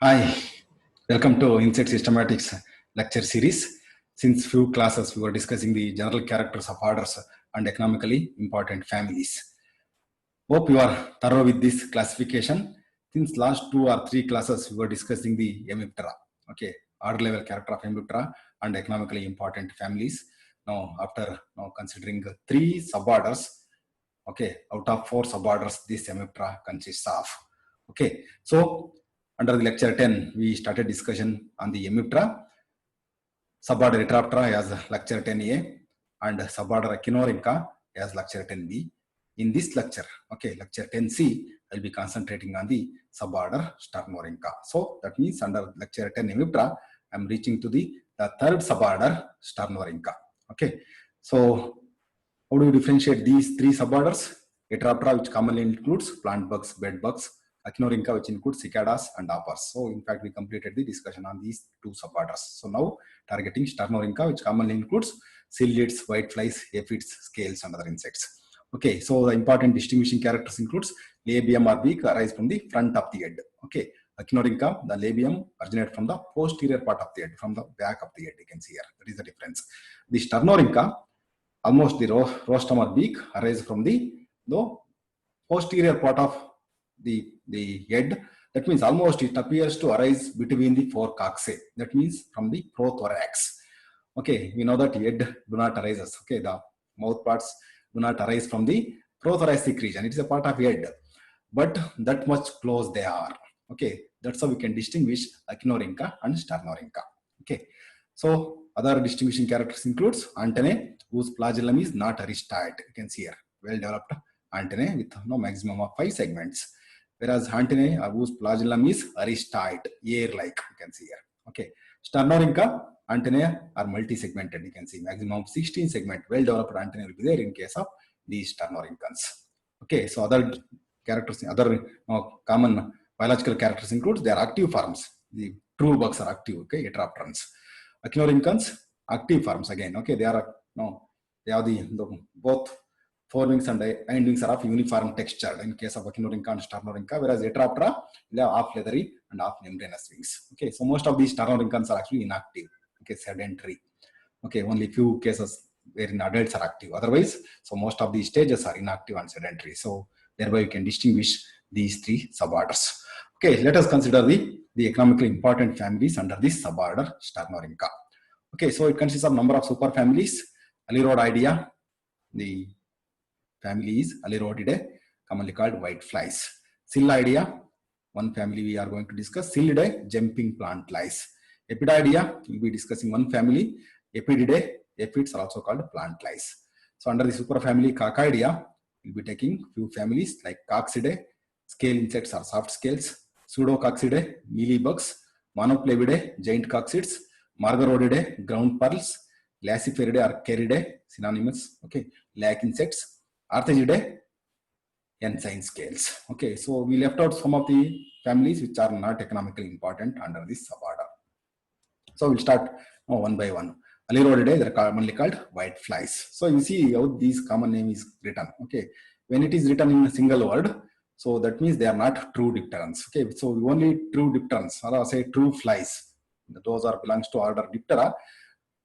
Hi, welcome to Insight Systematics lecture series. Since few classes we were discussing the general characters of orders and economically important families. Hope you are thorough with this classification. Since last 2 or 3 classes we were discussing the Hemiptera, okay, order level character of Hemiptera and economically important families. Now after considering 3 suborders, okay, out of 4 suborders this Hemiptera consists of. Okay, so under the lecture 10, we started discussion on the Hemiptera, suborder Echinoptera as lecture 10A, and suborder Echinorinca as lecture 10B. In this lecture, okay, lecture 10C, I'll be concentrating on the suborder Sternorinca. So that means under lecture 10 Hemiptera, I'm reaching to the third suborder Sternorinca. Okay, so how do you differentiate these 3 suborders? Echinoptera, which commonly includes plant bugs, bed bugs, Echinorinca, which includes cicadas and hoppers. So in fact, we completed the discussion on these 2 suborders. So now targeting Sternorinca, which commonly includes ciliates, whiteflies, aphids, scales, and other insects. Okay, so the important distinguishing characters includes labium or beak arise from the front of the head. Okay, Echinorinca, the labium originates from the posterior part of the head, from the back of the head. You can see here. That is the difference. The Sternorinca, almost the rostrum or beak arise from the posterior part of the head. That means almost it appears to arise between the four coccyx. That means from the prothorax. Okay, we know that head do not arise. Okay, the mouth parts do not arise from the prothoracic region. It is a part of head, but that much close they are. Okay, that's how we can distinguish Echinorinca and Sternorinca. Okay, so other distinguishing characters includes antennae, whose flagellum is not aristoid. You can see here, well developed antennae with no maximum of 5 segments, whereas antennae whose flagellum is aristoid, ear-like. You can see here. Okay, Sternorinca antennae are multi-segmented. You can see maximum of 16 segment. Well developed antennae will be there in case of these Sternorincans. Okay, so other characters, other common biological characters includes their active forms. The true bugs are active. Okay, Echinopterans. Echinorincans, active forms again. Okay, they are they have the both forewings and hind wings are of uniform texture in case of Echinorinca and Sternorinca, whereas Echinoptera they have half leathery and half membranous wings. Okay, so most of these Sternorincans are actually inactive. Okay, sedentary. Okay, only few cases wherein adults are active. Otherwise, so most of these stages are inactive and sedentary. So thereby you can distinguish these 3 suborders. Okay, let us consider the economically important families under this suborder Sternorinca. Okay, so it consists of number of superfamilies. Alirhoidia, the family is Alirhoidae, commonly called whiteflies. Psyllidae, one family we are going to discuss. Psyllidae, jumping plant lice. Epidoidea, we'll be discussing one family. Epididae, aphids are also called plant lice. So under the superfamily Coccoidea, we'll be taking few families like Coccidae, scale insects or soft scales, Pseudococcidae, mealybugs, Monoplebidae, giant coccids, Margarodidae, ground pearls, Glassiferidae or Caridae, synonymous, okay, lac insects, Arthrogidae, ensign scales. Okay, so we left out some of the families which are not economically important under this suborder. So we'll start one by one. Alirhoidae, they're commonly called whiteflies. So you see how this common name is written. Okay, when it is written in a single word, so that means they are not true dipterans. Okay, so only true dipterans, or say true flies, those are belongs to order Diptera.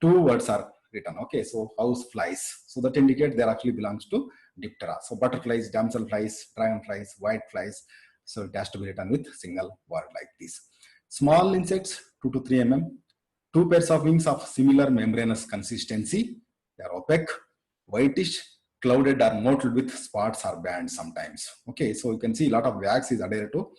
2 words are written. Okay, so house flies. So that indicates they actually belongs to Diptera. So butterflies, damselflies, dragonflies, whiteflies. So it has to be written with single word like this. Small insects, 2 to 3 mm. 2 pairs of wings of similar membranous consistency. They are opaque, whitish, clouded or mottled with spots or bands sometimes. Okay, so you can see a lot of wax is adhered to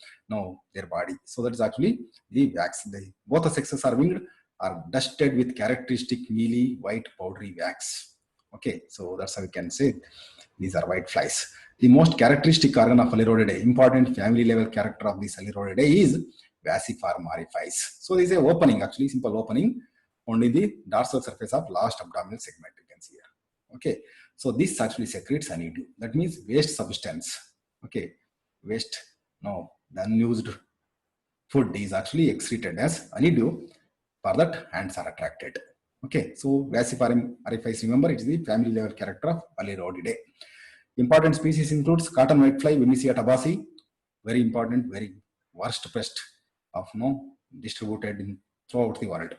their body. So that is actually the wax. Both the sexes are winged, are dusted with characteristic mealy white powdery wax. Okay, so that's how we can say these are whiteflies. The most characteristic organ of Alirhoidae, important family level character of this Alirhoidae is vasiform orifice. So there is a opening, actually simple opening only the dorsal surface of last abdominal segment. You can see here. Okay, so this actually secretes honeydew. That means waste substance. Okay, waste, the unused food is actually excreted as honeydew. For that, ants are attracted. Okay, so vasiform orifice, remember, it is the family level character of Alirhoidae. Important species includes cotton whitefly, Vimisia tabasi, very important, very worst pest of distributed throughout the world.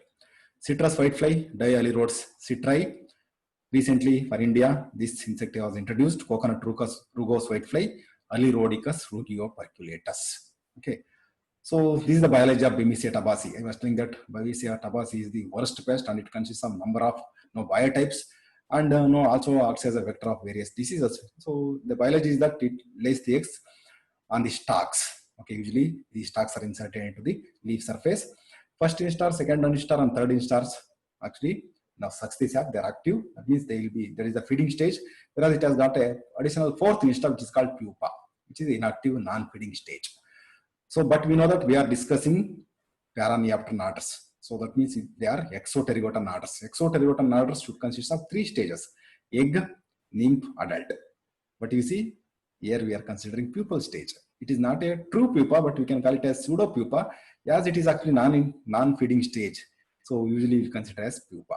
Citrus whitefly, Dialyrodes citri. Recently for India, this insect was introduced, coconut rugose whitefly, Alirodicus rugioperculatus. Okay. So this is the biology of Bemisia tabaci. I was telling that Bemisia tabaci is the worst pest and it consists of number of biotypes and also acts as a vector of various diseases. So the biology is that it lays the eggs on the stalks. Okay, usually the stalks are inserted into the leaf surface. First instar, second instar, and third instars actually now suck the sap. They are active. That means they will be there is a feeding stage, whereas it has got a additional fourth instar which is called pupa, which is inactive non-feeding stage. So, but we know that we are discussing Paraneopteran orders. So that means they are Exoterigotan orders. Exoterigotan orders should consist of 3 stages: egg, nymph, adult. But you see, here we are considering pupal stage. It is not a true pupa, but we can call it as pseudo pupa, as it is actually non-feeding stage. So usually we consider as pupa.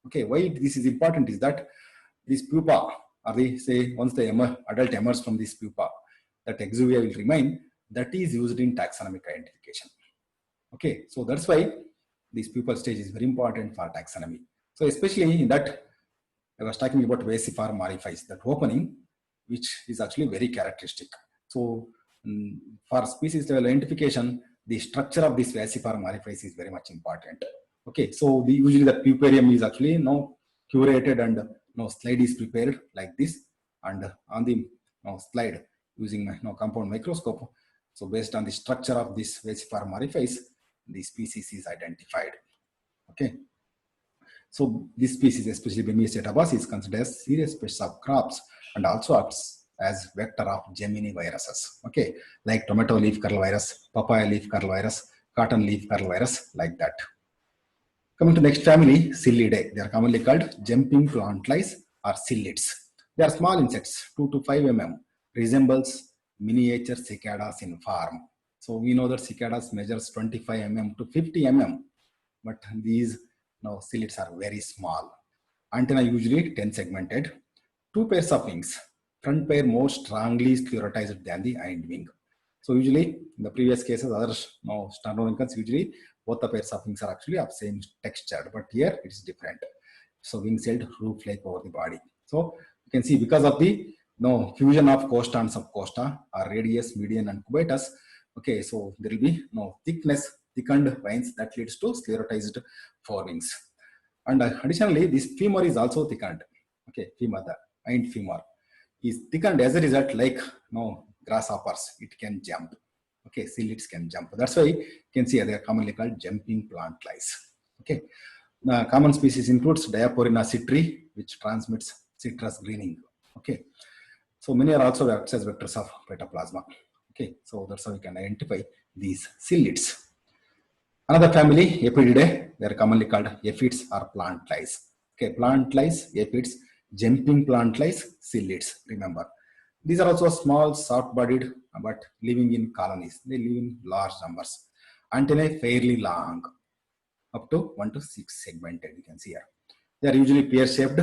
Okay, why this is important is that this pupa, or they say once the adult emerges from this pupa, that exuvia will remain. That is used in taxonomic identification. Okay, so that's why this pupal stage is very important for taxonomy. So especially in that, I was talking about vesiform modifies, that opening, which is actually very characteristic. So for species level identification, the structure of this vesiform modifies is very much important. Okay, so usually the puparium is actually curated and slide is prepared like this, and on the slide using compound microscope. So based on the structure of this vesiform modifies, the species is identified. Okay. So this species, especially Bemisia tabaci, is considered as serious pest of crops and also acts as vector of Gemini viruses. Okay, like tomato leaf curl virus, papaya leaf curl virus, cotton leaf curl virus, like that. Coming to next family, Psyllidae. They are commonly called jumping plant lice or psyllids. They are small insects, 2 to 5 mm, resembles miniature cicadas in form. So we know that cicadas measures 25 mm to 50 mm, but these psyllids are very small. Antenna usually 10 segmented, 2 pairs of wings, front pair more strongly sclerotized than the hind wing. So usually in the previous cases, other Sternonychus usually both the pairs of wings are actually of same texture, but here it is different. So wing-celled roof-like over the body. So you can see because of the fusion of costa and subcosta or radius, median, and cubitus. Okay, so there will be thickened veins that leads to sclerotized forewings. And additionally, this femur is also thickened. Okay, femur, the hind femur is thickened as a result, like grasshoppers, it can jump. Okay, psyllids can jump. That's why you can see they are commonly called jumping plant lice. Okay, the common species includes Diaporina citri, which transmits citrus greening. Okay, so many are also acts as vectors of Petaplasma. Okay, so that's how we can identify these psyllids. Another family, Epididae, they are commonly called aphids or plant lice. Okay, plant lice, aphids, jumping plant lice, psyllids. Remember, these are also small, soft-bodied, but living in colonies. They live in large numbers. Antennae fairly long, up to 1 to 6 segmented. You can see here. They are usually pear-shaped.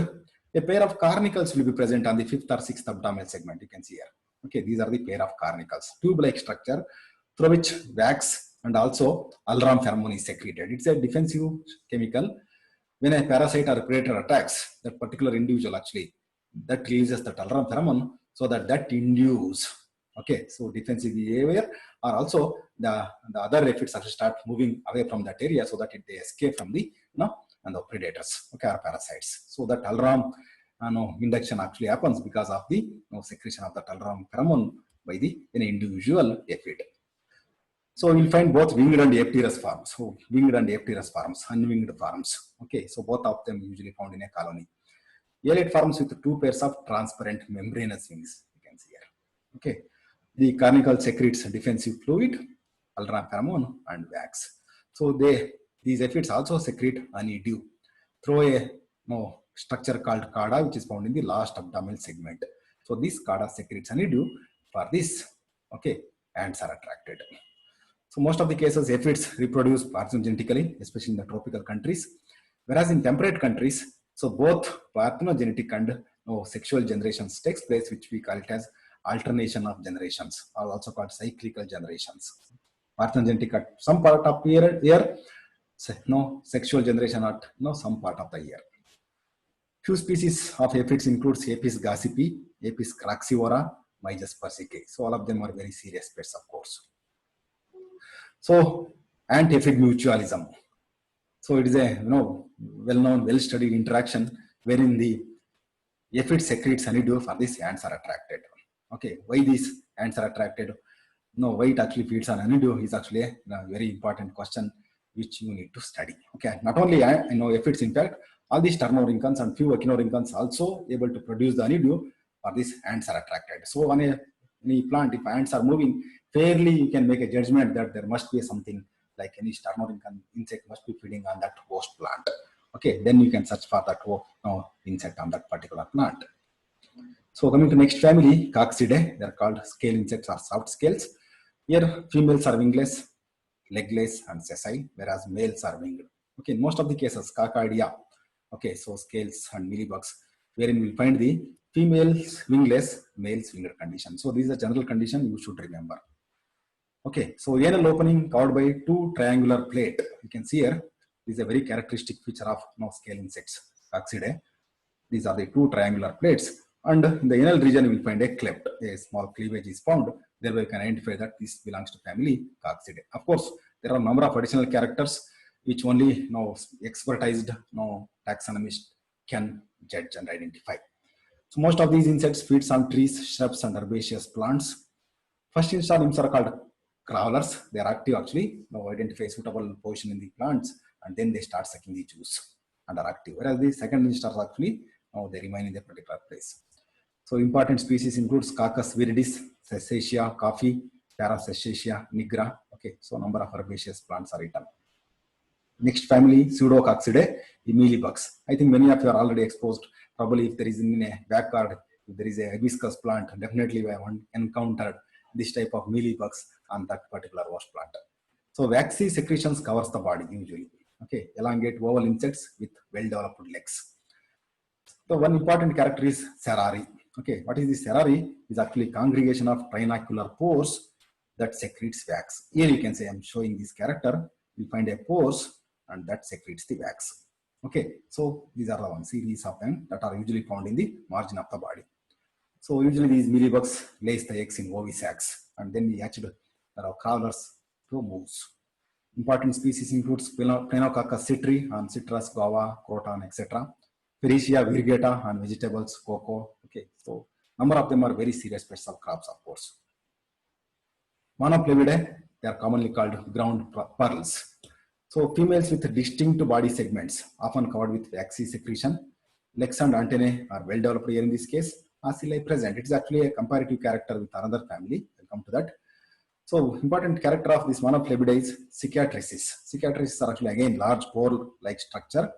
A pair of carnicles will be present on the 5th or 6th abdominal segment. You can see here. Okay, these are the pair of carnicles, tube-like structure through which wax and also Alram pheromone is secreted. It's a defensive chemical. When a parasite or predator attacks that particular individual, actually, that releases the Alram pheromone, so that induce, okay, so defensive behavior, or also the other aphids actually start moving away from that area so that they escape from the and the predators, okay, or parasites. So that Alram induction actually happens because of the secretion of the Alram pheromone by the individual aphid. So you'll find both winged and apterous forms. So winged and apterous forms, unwinged forms. Okay, so both of them usually found in a colony. Elite forms with 2 pairs of transparent membranous wings. You can see here. Okay, the carnicle secretes defensive fluid, Alram pheromone, and wax. So these aphids also secrete honeydew through a structure called cauda, which is found in the last abdominal segment. So this cauda secretes honeydew. For this, okay, ants are attracted. So most of the cases, aphids reproduce parthenogenetically, especially in the tropical countries, whereas in temperate countries, so both parthenogenetic and sexual generations takes place, which we call it as alternation of generations, or also called cyclical generations. Parthenogenetic at some part of year, no sexual generation at no some part of the year. Few species of aphids includes Apis gossypi, Apis craxivora, Myzus persicae. So all of them are very serious pests, of course. So ant-aphid mutualism. So it is a well-known, well-studied interaction wherein the aphid secretes honeydew for this ants are attracted. Okay, why these ants are attracted? No, why it actually feeds on honeydew is actually a very important question which you need to study. Okay, not only aphids, in fact, all these Turnorhynchus and few Echinorhynchus also able to produce the honeydew, for this ants are attracted. So on any plant, if ants are moving fairly, you can make a judgment that there must be something like any Turnorhynchus insect must be feeding on that host plant. Okay, then you can search for that insect on that particular plant. So coming to next family, Coccidae, they are called scale insects or soft scales. Here females are wingless, legless and sessile, whereas males are winged. Okay, in most of the cases, Coccidia, okay, so scales and mealybugs, wherein we find the females wingless, males winged condition. So this is a general condition you should remember. Okay, so anal opening covered by two triangular plate. You can see here, this is a very characteristic feature of scale insects, Coccidae. These are the two triangular plates. And in the anal region, you will find a cleft, a small cleavage is found. Thereby, you can identify that this belongs to family Coccidae. Of course, there are a number of additional characters which only expertised taxonomists can judge and identify. So most of these insects feeds on trees, shrubs, and herbaceous plants. First instar nymphs are called crawlers. They are active actually, identify suitable position in the plants, and then they start sucking the juice and are active. Whereas the second instars actually, they remain in a particular place. So important species includes Cacus viridis, Cessacea, coffee, Paracessacea nigra. Okay, so number of herbaceous plants are written. Next family, Pseudococcidae, the mealybugs. I think many of you are already exposed. Probably if there is in a backyard, if there is a hibiscus plant, definitely we have encountered this type of mealybugs on that particular host plant. So waxy secretions covers the body usually. Okay, elongate oval insects with well-developed legs. So one important character is cerari. Okay, what is the cerari? Is actually congregation of trinacular pores that secretes wax. Here you can say I'm showing this character. You find a pores and that secretes the wax. Okay, so these are the one series of them that are usually found in the margin of the body. So usually these mealybugs lays the eggs in ovisacs, and then the hatched there are crawlers to moves. Important species includes Planococcus citri on citrus, guava, croton, etc. Pericia virgata on vegetables, cocoa. Okay, so number of them are very serious pests of crops, of course. Monoplevidae, they are commonly called ground pearls. So females with distinct body segments, often covered with waxy secretion. Legs and antennae are well developed here in this case. Ocelli present. It is actually a comparative character with another family. We'll come to that. So important character of this Monoplevidae is cicatrices. Cicatrices are actually again large pore-like structure,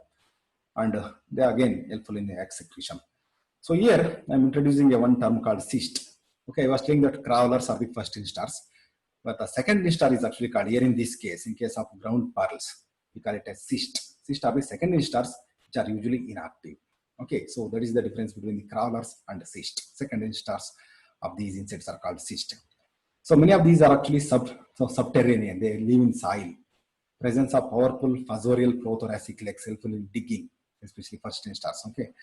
and they are again helpful in the egg secretion. So here I'm introducing a one term called cyst. Okay, I was saying that crawlers are the first instars, but the second instar is actually called here in this case, in case of ground pearls, we call it as cyst. Cyst are the second instars which are usually inactive. Okay, so that is the difference between the crawlers and the cyst. Second instars of these insects are called cyst. So many of these are actually subterranean. They live in soil. Presence of powerful fossorial prothoracic legs helpful in digging, especially first instars. Okay,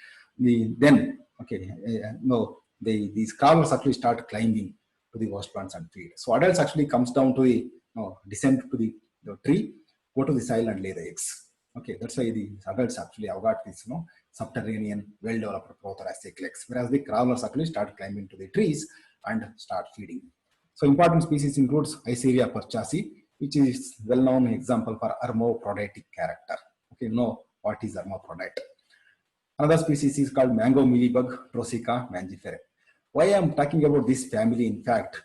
these crawlers actually start climbing to the host plants and feed. So adults actually comes down to the descend to the tree, go to the soil and lay the eggs. Okay, that's why the adults actually have got this subterranean, well-developed prothoracic legs, whereas the crawlers actually start climbing to the trees and start feeding. So important species includes Iceria purchasi, which is well-known example for hermaphroditic character. Okay, you know what is hermaphrodite. Another species is called mango mealybug, Trosica mangifera. Why I am talking about this family? In fact,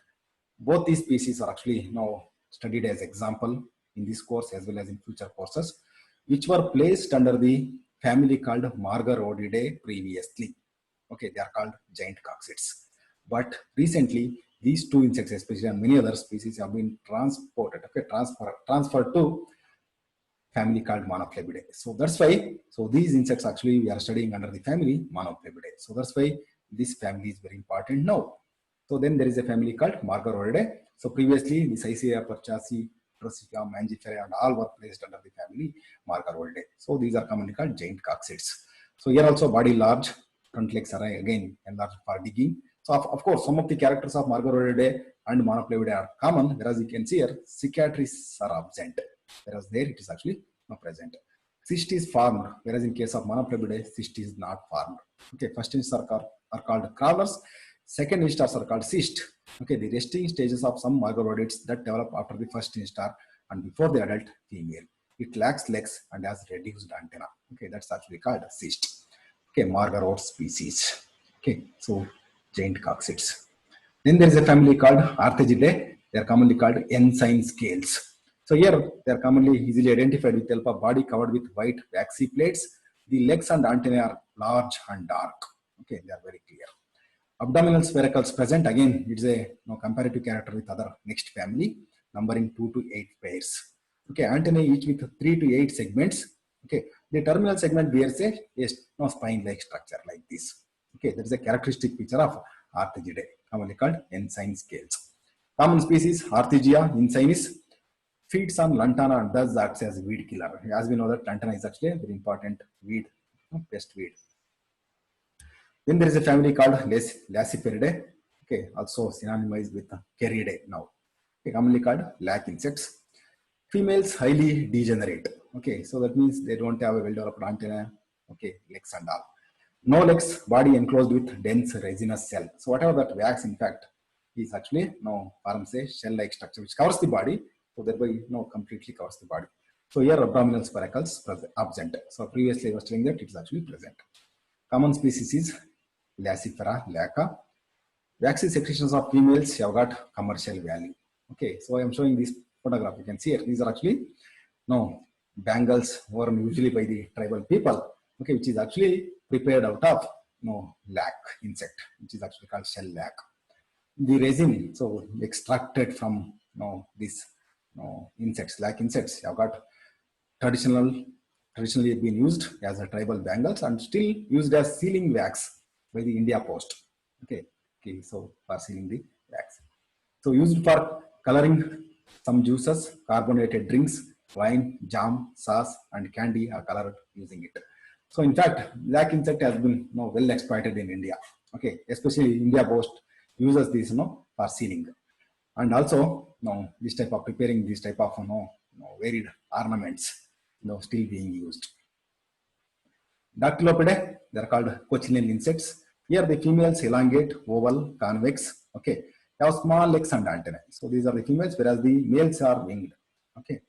both these species are actually now studied as example in this course as well as in future courses, which were placed under the family called Margarodidae previously. Okay, they are called giant coccids. But recently, these two insects, especially and many other species, have been transferred to family called Monoplevidae. So that's why, so these insects actually we are studying under the family Monoplevidae. So that's why this family is very important now. So then there is a family called Margarodidae. So previously, the Iceria purchasi Drosophilae, Mangiferae, and all were placed under the family Margaridae. So these are commonly called giant coccyds. So here also body large, front legs are again enlarged for digging. So of course, some of the characters of Margaridae and Monoplevidae are common, whereas you can see here cicatrices are absent, whereas there it is actually not present. Cyst is formed, whereas in case of Monoplevidae, cyst is not formed. Okay, first instars are called crawlers, second instars are called cyst. Okay, the resting stages of some Margaridae that develop after the first instar and before the adult female. It lacks legs and has reduced antenna. Okay, that's actually called cyst. Okay, Margarote species. Okay, so giant coccyds. Then there is a family called Arthrogidae. They are commonly called ensign scales. So here they are commonly easily identified with the help of body covered with white waxy plates. The legs and antennae are large and dark. Okay, they are very clear. Abdominal spiracles present. Again, it's a comparative character with other next family, numbering 2 to 8 pairs. Okay, antennae each with 3 to 8 segments. Okay, the terminal segment bears a spine-like structure like this. Okay, that is a characteristic feature of Arthrogidae, commonly called ensign scales. Common species Arthegia ensignis feeds on lantana and thus acts as weed killer. As we know that lantana is actually a very important weed, pest weed. Then there is a family called Laciferidae. Okay, also synonymized with Caridae now. Okay, commonly called lac insects. Females highly degenerate. Okay, so that means they don't have a well-developed antenna. Okay, legs and all. No legs, body enclosed with dense resinous cell. So whatever that wax, in fact, is actually forms a shell-like structure which covers the body. So thereby completely covers the body. So here abdominal spiracles absent. So previously I was telling that it is actually present. Common species is Lacifera, Laca. Waxy secretions of females have got commercial value. Okay, so I am showing this photograph. You can see it. These are actually bangles worn usually by the tribal people. Okay, which is actually prepared out of lac insect, which is actually called shell lac. The resin, so extracted from these insects, lac insects, have got traditionally been used as a tribal bangles and still used as sealing wax by the India Post. Okay, so for sealing the wax. So used for coloring some juices, carbonated drinks, wine, jam, sauce, and candy are colored using it. So in fact, lac insect has been well exploited in India. Okay, especially India Post uses this for sealing, and also this type of preparing this type of varied ornaments still being used. Dactylopidae, they are called cochineal insects. Here the females elongate, oval, convex. Okay, have small legs and antennae. So these are the females, whereas the males are winged. Okay,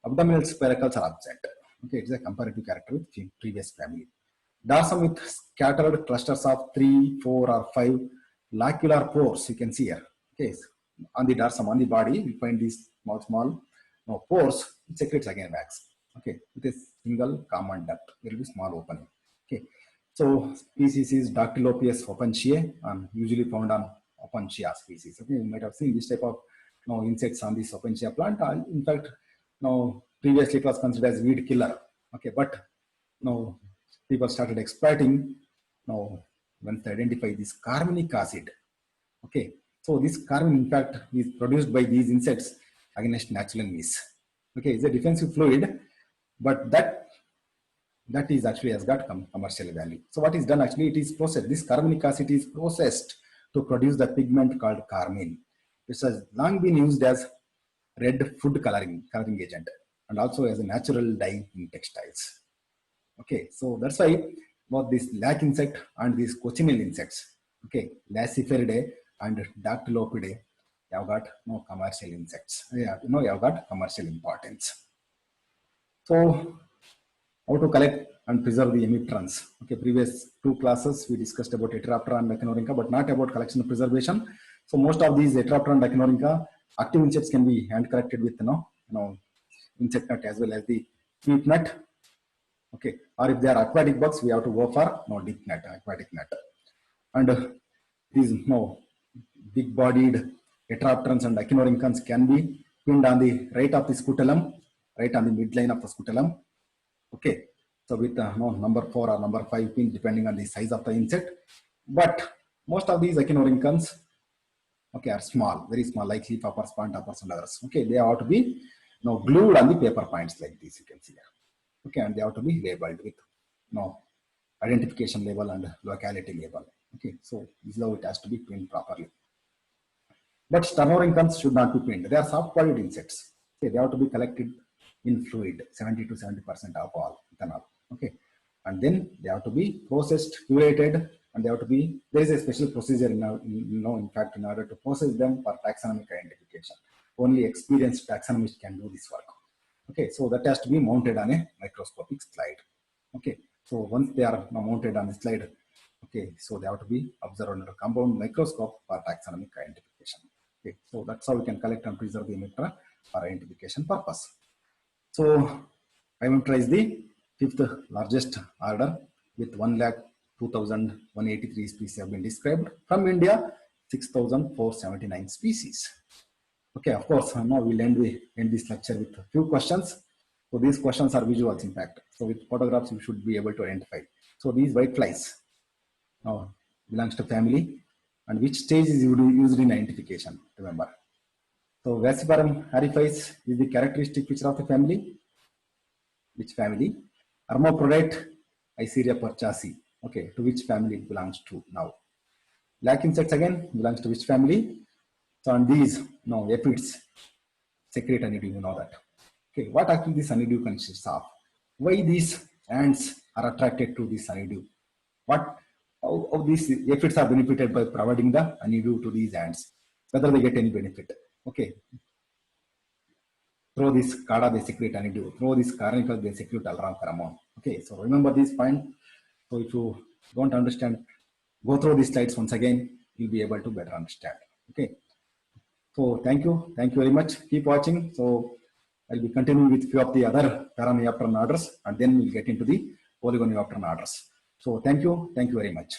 abdominal spiracles are absent. Okay, it is a comparative character with previous family. Dorsum with scattered clusters of 3, 4, or 5 lacular pores. You can see here. Okay, on the dorsum, on the body, we find these small pores. It secretes again wax. Okay, with a single common duct. There will be small opening. Okay, so species is Dactylopius opuntiae and usually found on Opuntia species. Okay, you might have seen this type of insects on this Opuntia plant. In fact, previously it was considered as weed killer. Okay, but people started exploiting once they identify this carminic acid. Okay, so this carmine in fact is produced by these insects against natural enemies. Okay, it's a defensive fluid, but that is actually has got commercial value. So what is done actually, it is processed. This carminic acid is processed to produce the pigment called carmine, which has long been used as red food coloring agent and also as a natural dye in textiles. Okay, so that's why both this lac insect and these cochineal insects, okay, Laciferidae and Dactylopidae, have got commercial insects. Yeah, have got commercial importance. So how to collect and preserve the hemipterans. Okay, previous 2 classes we discussed about Heteroptera and Echinorinca, but not about collection and preservation. So most of these Heteroptera and Echinorinca active insects can be hand collected with insect net as well as the peep net. Okay, or if they are aquatic bugs, we have to go for deep net, aquatic net. And these big-bodied Heteropterans and Echinorincans can be pinned on the right of the scutellum, right on the midline of the scutellum. Okay, so with number 4 or number 5 pin depending on the size of the insect. But most of these Echinorincans, okay, are small, very small, like leafhoppers, pond hoppers, and others. Okay, they ought to be now glued on the paper points like this, you can see here. Okay, and they have to be labeled with identification label and locality label. Okay, so this is how it has to be pinned properly. But turnover guns should not be pinned. They are soft quality insects. Okay, they have to be collected in fluid, 70 to 70% alcohol, ethanol. Okay, and then they have to be processed, curated, and they have to be. There is a special procedure in fact, in order to process them for taxonomic identification. Only experienced taxonomists can do this work. Okay, so that has to be mounted on a microscopic slide. Okay, so once they are mounted on the slide, okay, so they have to be observed under a compound microscope for taxonomic identification. Okay, so that's how we can collect and preserve the Hemiptera for identification purpose. So Hemiptera is the fifth largest order with 1,02,183 species have been described. From India, 6,479 species. Okay, of course, now we'll end this lecture with a few questions. So these questions are visuals, in fact. So with photographs, you should be able to identify. So these white flies now belongs to family, and which stage is used in identification, remember. So Vasiparum aerifice is the characteristic feature of the family. Which family? Hermaphrodite Iceria purchasi. Okay, to which family it belongs to now? Black insects again belongs to which family? So on these, no, aphids secrete honeydew, you know that. Okay, what actually this honeydew consists of? Why these ants are attracted to this honeydew? How these aphids are benefited by providing the honeydew to these ants? Whether they get any benefit? Okay. Through this Kada they secrete honeydew. Through this Carnicle they secrete Alaram pheromone. Okay, so remember this point. So if you don't understand, go through these slides once again, you'll be able to better understand. Okay. So thank you very much. Keep watching. So I'll be continuing with few of the other Paraneopteran orders, and then we'll get into the Polygonopteran orders. So thank you very much.